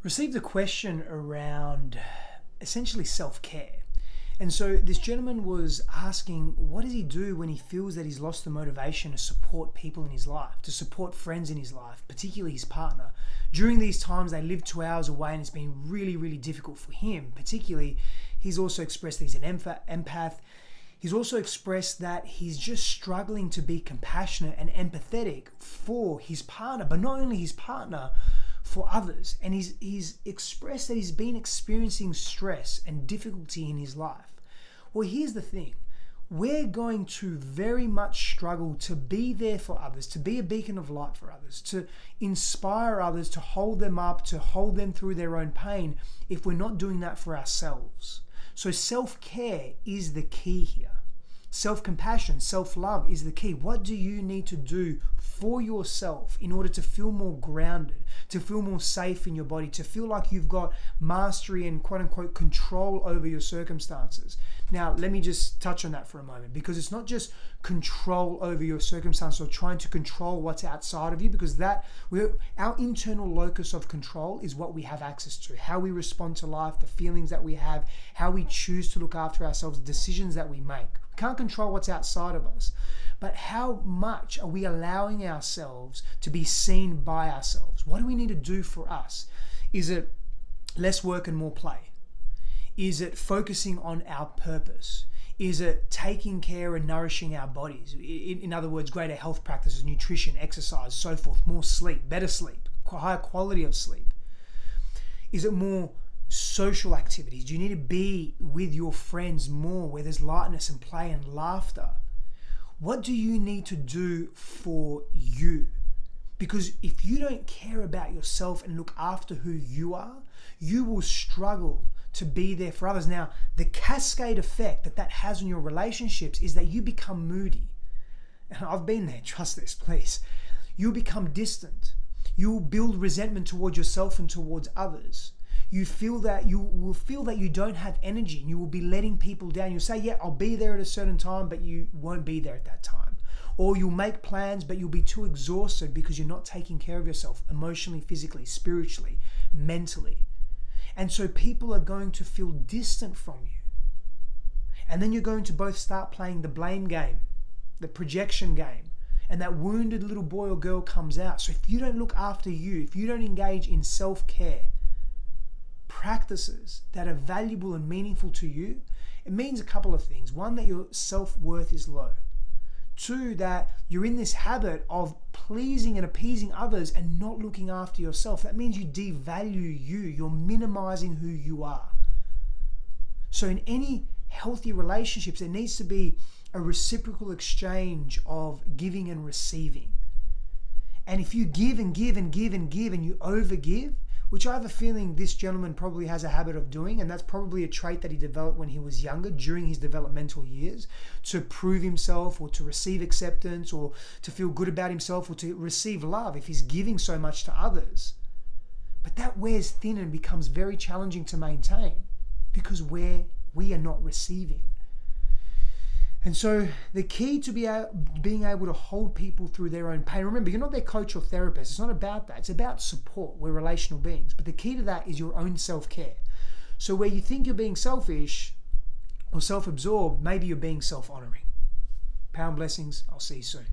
Received a question around essentially self-care. And so this gentleman was asking, what does he do when he feels that he's lost the motivation to support people in his life, to support friends in his life, particularly his partner? During these times, they live 2 hours away and it's been really, really difficult for him. Particularly, he's also expressed that he's an empath. He's also expressed that he's just struggling to be compassionate and empathetic for his partner, but not only his partner, for others. And he's expressed that he's been experiencing stress and difficulty in his life. Well, here's the thing. We're going to very much struggle to be there for others, to be a beacon of light for others, to inspire others, to hold them up, to hold them through their own pain if we're not doing that for ourselves. So self-care is the key here. Self-compassion, self-love is the key. What do you need to do for yourself in order to feel more grounded, to feel more safe in your body, to feel like you've got mastery and quote-unquote control over your circumstances? Now, let me just touch on that for a moment, because it's not just control over your circumstances or trying to control what's outside of you, because our internal locus of control is what we have access to, how we respond to life, the feelings that we have, how we choose to look after ourselves, decisions that we make. We can't control what's outside of us, but how much are we allowing ourselves to be seen by ourselves? What do we need to do for us? Is it less work and more play? Is it focusing on our purpose? Is it taking care and nourishing our bodies? In other words, greater health practices, nutrition, exercise, so forth, more sleep, better sleep, higher quality of sleep? Is it more social activities? Do you need to be with your friends more, where there's lightness and play and laughter? What do you need to do for you? Because if you don't care about yourself and look after who you are, you will struggle to be there for others. Now, the cascade effect that has on your relationships is that you become moody. And I've been there, trust this, please. You'll become distant. You'll build resentment towards yourself and towards others. You will feel that you don't have energy and you will be letting people down. You'll say, yeah, I'll be there at a certain time, but you won't be there at that time. Or you'll make plans, but you'll be too exhausted because you're not taking care of yourself emotionally, physically, spiritually, mentally. And so people are going to feel distant from you. And then you're going to both start playing the blame game, the projection game, and that wounded little boy or girl comes out. So if you don't look after you, if you don't engage in self-care, practices that are valuable and meaningful to you, it means a couple of things. One, that your self-worth is low. Two, that you're in this habit of pleasing and appeasing others and not looking after yourself. That means you devalue you. You're minimizing who you are. So in any healthy relationships, there needs to be a reciprocal exchange of giving and receiving. And if you give and give and give and give and you overgive, which I have a feeling this gentleman probably has a habit of doing, and that's probably a trait that he developed when he was younger, during his developmental years, to prove himself or to receive acceptance or to feel good about himself or to receive love if he's giving so much to others. But that wears thin and becomes very challenging to maintain because we are not receiving. And so the key to being able to hold people through their own pain, remember, you're not their coach or therapist. It's not about that. It's about support. We're relational beings. But the key to that is your own self-care. So where you think you're being selfish or self-absorbed, maybe you're being self-honoring. Power and blessings. I'll see you soon.